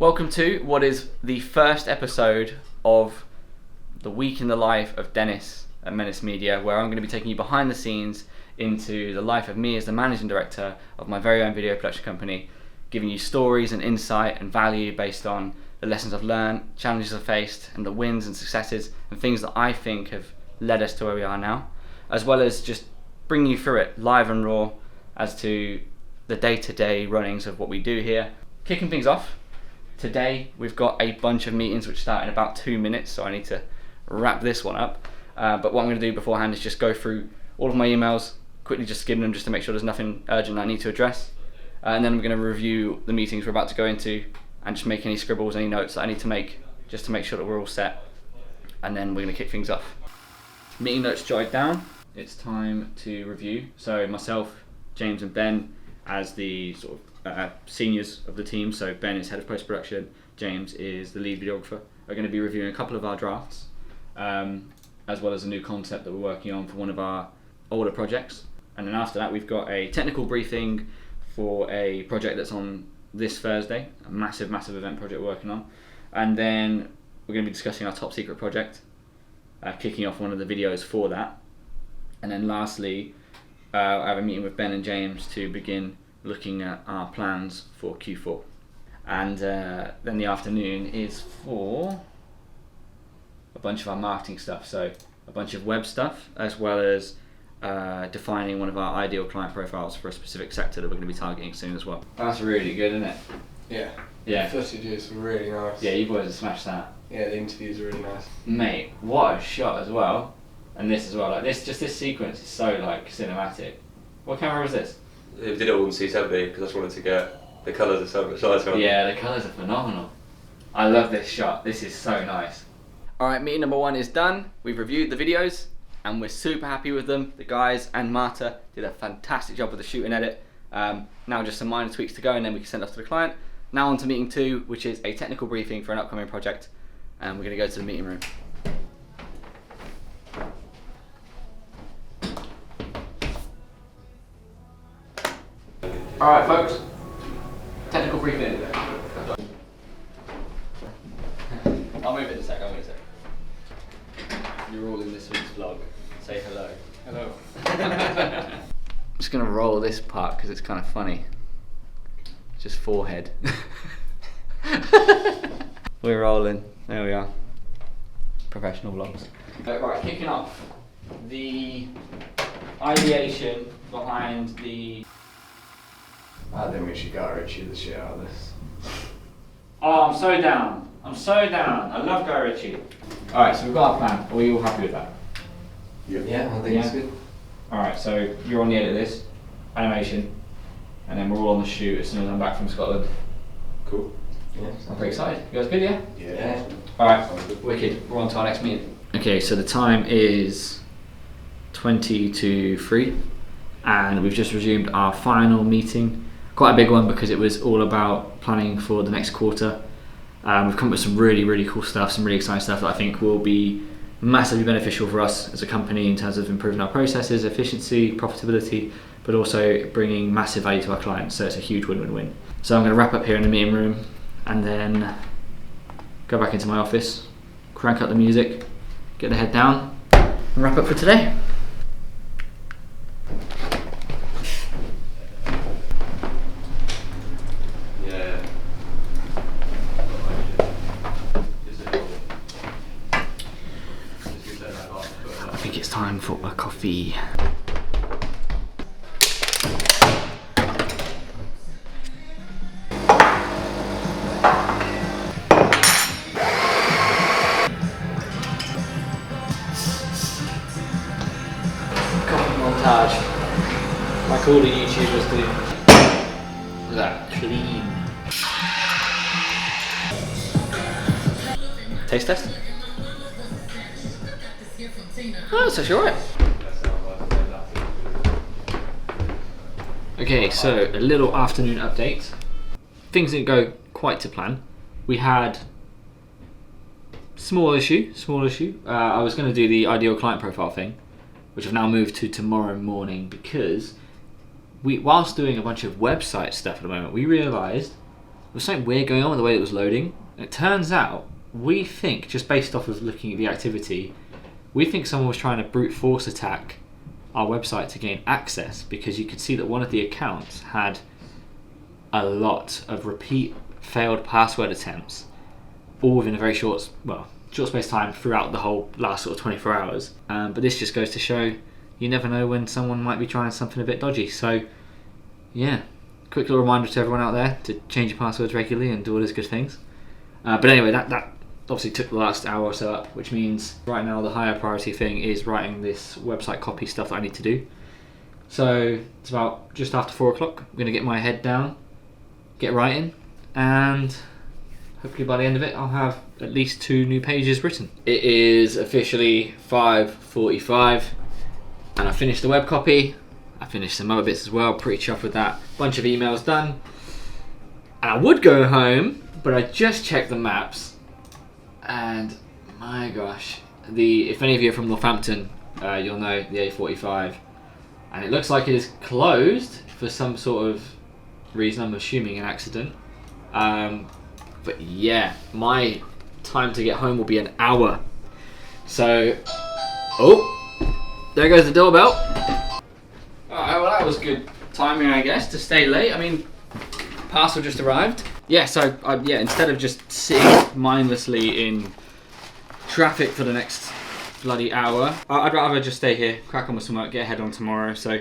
Welcome to what is the first episode of the week in the life of Dennis at Menace Media, where I'm going to be taking you behind the scenes into the life of me as the managing director of my very own video production company, giving you stories and insight and value based on the lessons I've learned, challenges I've faced, and the wins and successes and things that I think have led us to where we are now, as well as just bringing you through it live and raw as to the day-to-day runnings of what we do here. Kicking things off, today we've got a bunch of meetings which start in about 2 minutes, so I need to wrap this one up. But what I'm going to do beforehand is just go through all of my emails, quickly just skim them just to make sure there's nothing urgent I need to address. And then I'm going to review the meetings we're about to go into and just make any scribbles, any notes that I need to make just to make sure that we're all set. And then we're going to kick things off. Meeting notes jotted down. It's time to review. So myself, James and Ben as the sort of seniors of the team. So Ben is head of post-production, James is the lead videographer. Are going to be reviewing a couple of our drafts, as well as a new concept that we're working on for one of our older projects. And then after that we've got a technical briefing for a project that's on this Thursday, a massive event project we're working on. And then we're going to be discussing our top secret project, kicking off one of the videos for that. And then lastly, I have a meeting with Ben and James to begin looking at our plans for Q4. And then the afternoon is for a bunch of our marketing stuff, so a bunch of web stuff, as well as defining one of our ideal client profiles for a specific sector that we're going to be targeting soon as well. That's really good, isn't it? Yeah. The footage is really nice. Yeah, you boys have smashed that. Yeah, the interviews are really nice. Mate, what a shot as well. And this as well, like this sequence is so like cinematic. What camera was this? We did it all in C70 because I just wanted to get the colours are so much nicer. Yeah, the colours are phenomenal. I love this shot. This is so nice. Alright, meeting number 1 is done. We've reviewed the videos and we're super happy with them. The guys and Marta did a fantastic job with the shoot and edit. Now just some minor tweaks to go and then we can send off to the client. Now on to meeting 2, which is a technical briefing for an upcoming project. And we're going to go to the meeting room. Alright folks, technical briefing. I'll move it in a sec, You're all in this week's vlog. Say hello. Hello. I'm just going to roll this part because it's kind of funny. Just forehead. We're rolling. There we are. Professional vlogs. Right, kicking off. The ideation behind the... I think we should go Richie the shit out of this. Oh, I'm so down. I love Guy Ritchie. Alright, so we've got our plan. Are we all happy with that? Yeah, I think it's good. Alright, so you're on the edit of this, animation, and then we're all on the shoot as soon as I'm back from Scotland. Cool. Yeah, I'm pretty excited. You guys good, yeah? Yeah. Alright, wicked. We're on to our next meeting. Okay, so the time is 20 to 3, and we've just resumed our final meeting. Quite a big one because it was all about planning for the next quarter. We've come up with some really cool stuff, some really exciting stuff that I think will be massively beneficial for us as a company in terms of improving our processes, efficiency, profitability, but also bringing massive value to our clients. So it's a huge win-win-win. So I'm going to wrap up here in the meeting room and then go back into my office, crank up the music, get the head down, and wrap up for today. I think it's time for a coffee. Coffee montage, like all the YouTubers do. Look at that, clean. Taste test? Oh, that's actually alright. Okay, so a little afternoon update. Things didn't go quite to plan. We had small issue. I was going to do the ideal client profile thing, which I've now moved to tomorrow morning because whilst doing a bunch of website stuff at the moment, we realised was something weird going on with the way it was loading. And it turns out, we think, just based off of looking at the activity, we think someone was trying to brute force attack our website to gain access, because you could see that one of the accounts had a lot of repeat failed password attempts, all within a very short space of time throughout the whole last sort of 24 hours. But this just goes to show you never know when someone might be trying something a bit dodgy. So yeah, quick little reminder to everyone out there to change your passwords regularly and do all those good things. But anyway, that obviously took the last hour or so up, which means right now the higher priority thing is writing this website copy stuff that I need to do. So it's about just after 4 o'clock. I'm going to get my head down, get writing, and hopefully by the end of it I'll have at least 2 new pages written. It is officially 5:45 and I finished the web copy. I finished some other bits as well, pretty chuffed with that. Bunch of emails done. And I would go home, but I just checked the maps, and my gosh, if any of you are from Northampton, you'll know the A45, and it looks like it is closed for some sort of reason. I'm assuming an accident. But yeah, my time to get home will be an hour. So, oh, there goes the doorbell. Alright, well that was good timing, I guess, to stay late. I mean, parcel just arrived. Yeah, so instead of just sitting mindlessly in traffic for the next bloody hour, I'd rather just stay here, crack on with some work, get ahead on tomorrow. So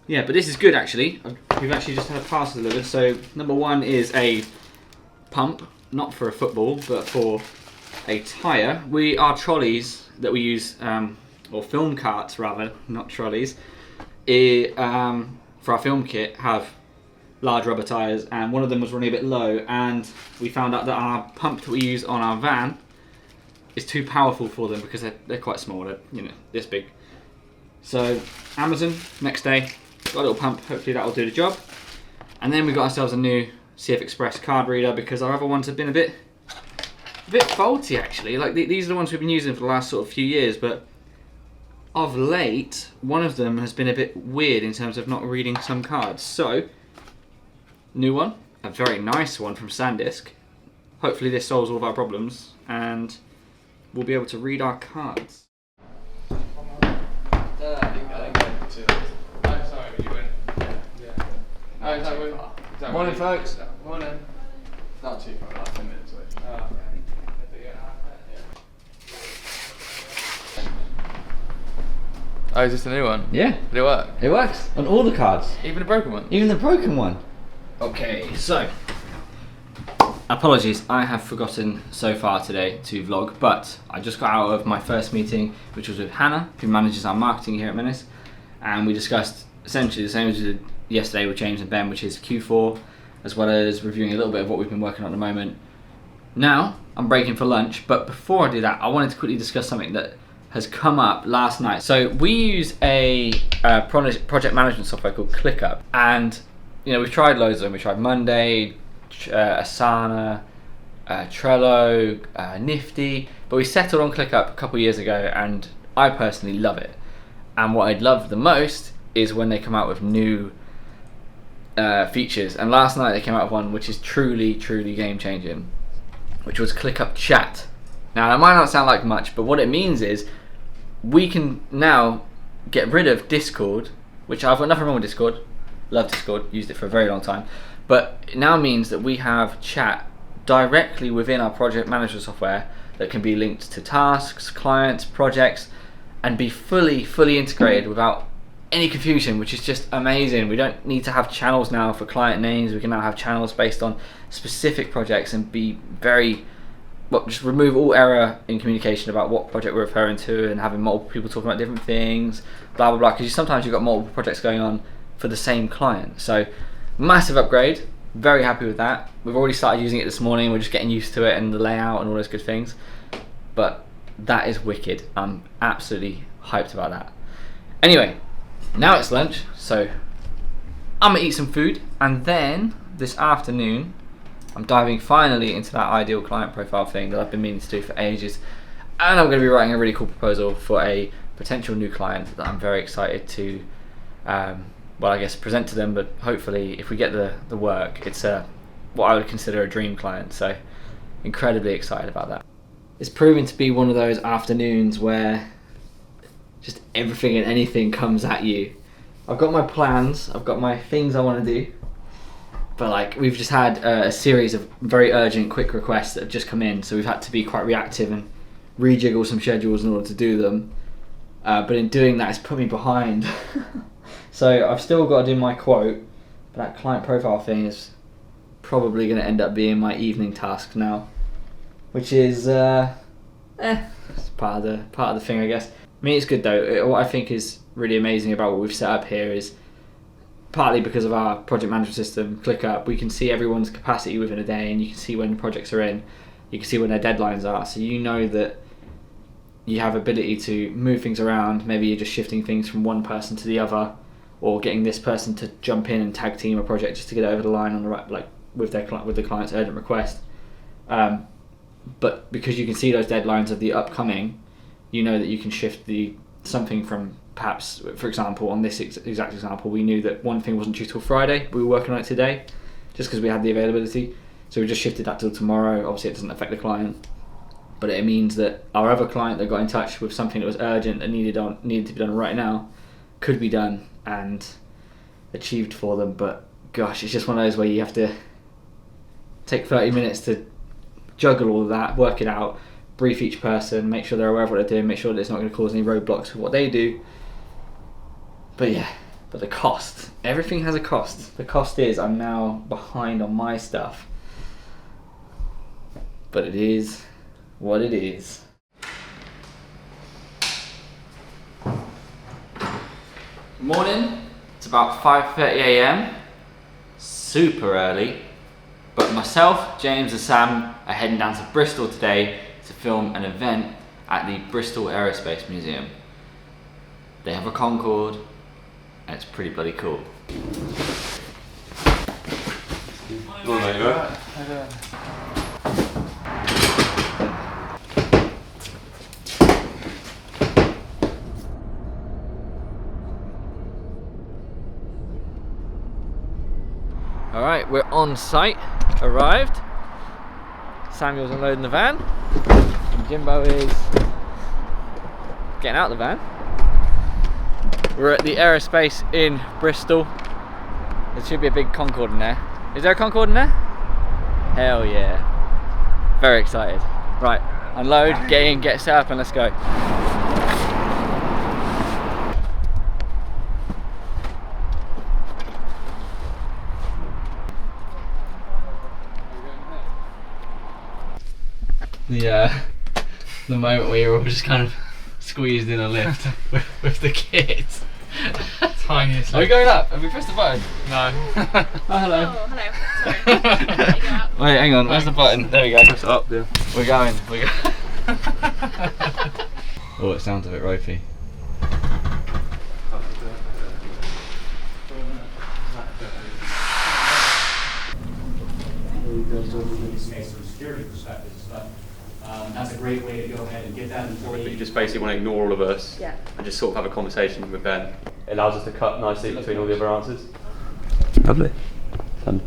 yeah, but this is good actually. We've actually just had a parcel delivered. So number 1 is a pump, not for a football, but for a tyre. Our trolleys that we use, or film carts rather, not trolleys, for our film kit have large rubber tyres, and one of them was running a bit low, and we found out that our pump that we use on our van is too powerful for them because they're quite small, they're this big. So Amazon, next day, got a little pump, hopefully that will do the job. And then we got ourselves a new CF Express card reader because our other ones have been a bit faulty actually. Like these are the ones we've been using for the last sort of few years, but of late one of them has been a bit weird in terms of not reading some cards. So new one, a very nice one from SanDisk. Hopefully this solves all of our problems and we'll be able to read our cards. Morning folks. Morning. Not too far, like 10 minutes away. Oh, is this a new one? Yeah. Did it work? It works on all the cards. Even the broken one? Even the broken one. Okay, so apologies, I have forgotten so far today to vlog, but I just got out of my first meeting, which was with Hannah, who manages our marketing here at Menace, and we discussed essentially the same as we did yesterday with James and Ben, which is Q4, as well as reviewing a little bit of what we've been working on at the moment. Now, I'm breaking for lunch, but before I do that, I wanted to quickly discuss something that has come up last night. So we use a project management software called ClickUp, and we've tried loads of them. We tried Monday, Asana, Trello, Nifty, but we settled on ClickUp a couple years ago, and I personally love it. And what I'd love the most is when they come out with new features. And last night they came out with one which is truly game changing, which was ClickUp Chat. Now that might not sound like much, but what it means is we can now get rid of Discord, which I've got nothing wrong with Discord, love Discord, used it for a very long time, but it now means that we have chat directly within our project management software that can be linked to tasks, clients, projects, and be fully integrated without any confusion, which is just amazing. We don't need to have channels now for client names. We can now have channels based on specific projects and be just remove all error in communication about what project we're referring to and having multiple people talking about different things, blah blah blah, because sometimes you've got multiple projects going on for the same client. So massive upgrade, very happy with that. We've already started using it this morning, we're just getting used to it and the layout and all those good things, but that is wicked. I'm absolutely hyped about that. Anyway, now it's lunch, so I'm gonna eat some food, and then this afternoon I'm diving finally into that ideal client profile thing that I've been meaning to do for ages, and I'm going to be writing a really cool proposal for a potential new client that I'm very excited to present to them. But hopefully if we get the work, it's a what I would consider a dream client. So incredibly excited about that. It's proving to be one of those afternoons where just everything and anything comes at you. I've got my plans, I've got my things I want to do, but like we've just had a series of very urgent quick requests that have just come in, so we've had to be quite reactive and rejiggle some schedules in order to do them. But in doing that, it's put me behind. So I've still got to do my quote, but that client profile thing is probably going to end up being my evening task now, which is it's part of the thing, I guess. I mean, it's good though. What I think is really amazing about what we've set up here is partly because of our project management system, ClickUp, we can see everyone's capacity within a day, and you can see when projects are in, you can see when their deadlines are, so you know that you have ability to move things around. Maybe you're just shifting things from one person to the other, or getting this person to jump in and tag team a project just to get it over the line on the right, like with the client's urgent request. But because you can see those deadlines of the upcoming, you know that you can shift something from, perhaps, for example, on this exact example, we knew that one thing wasn't due till Friday, we were working on it today, just because we had the availability. So we just shifted that till tomorrow. Obviously it doesn't affect the client, but it means that our other client that got in touch with something that was urgent and needed to be done right now could be done and achieved for them. But gosh, it's just one of those where you have to take 30 minutes to juggle all of that, work it out, brief each person, make sure they're aware of what they're doing, make sure that it's not going to cause any roadblocks for what they do. But yeah, but the cost, everything has a cost. The cost is I'm now behind on my stuff, but it is what it is. Morning, it's about 5:30 AM, super early, but myself, James and Sam are heading down to Bristol today to film an event at the Bristol Aerospace Museum. They have a Concorde and it's pretty bloody cool. Morning, mate, you alright? Alright, we're on site, arrived. Samuel's unloading the van, and Jimbo is getting out of the van. We're at the aerospace in Bristol. There should be a big Concorde in there. Is there a Concorde in there? Hell yeah. Very excited. Right, unload, get in, get set up, and let's go. The moment where you're all just kind of squeezed in a lift with the kids. Tiniest. Are we going up? Have we pressed the button? No. Oh, hello. Oh, hello. Sorry. Wait, hang on. Where's the button? There we go. Press it up, yeah. We're going. Oh, it sounds a bit ropey. Space from a security perspective, but that's a great way to go ahead and get that But you employee. just basically want to ignore all of us Yeah. and just sort of have a conversation with Ben. It allows us to cut nicely between all the other answers. Lovely. Fun.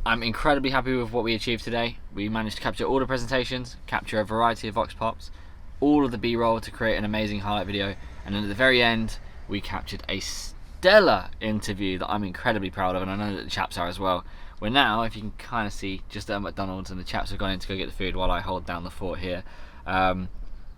I'm incredibly happy with what we achieved today. We managed to capture all the presentations, capture a variety of vox pops, all of the B-roll to create an amazing highlight video, and then at the very end we captured a stellar interview that I'm incredibly proud of, and I know that the chaps are as well. We're now, if you can kind of see, just at McDonald's, and the chaps have gone in to go get the food while I hold down the fort here. But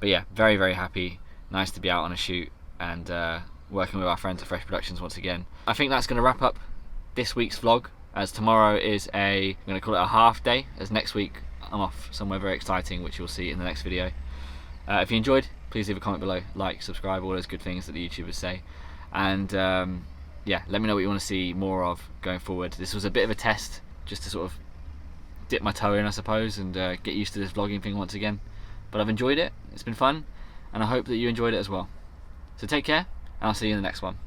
yeah, very, very happy. Nice to be out on a shoot and working with our friends at Fresh Productions once again. I think that's going to wrap up this week's vlog, as tomorrow is I'm going to call it a half day, as next week I'm off somewhere very exciting, which you'll see in the next video. If you enjoyed, please leave a comment below, like, subscribe, all those good things that the YouTubers say. And yeah, let me know what you want to see more of going forward. This was a bit of a test, just to sort of dip my toe in, I suppose, and get used to this vlogging thing once again. But I've enjoyed it, it's been fun, and I hope that you enjoyed it as well. So take care, and I'll see you in the next one.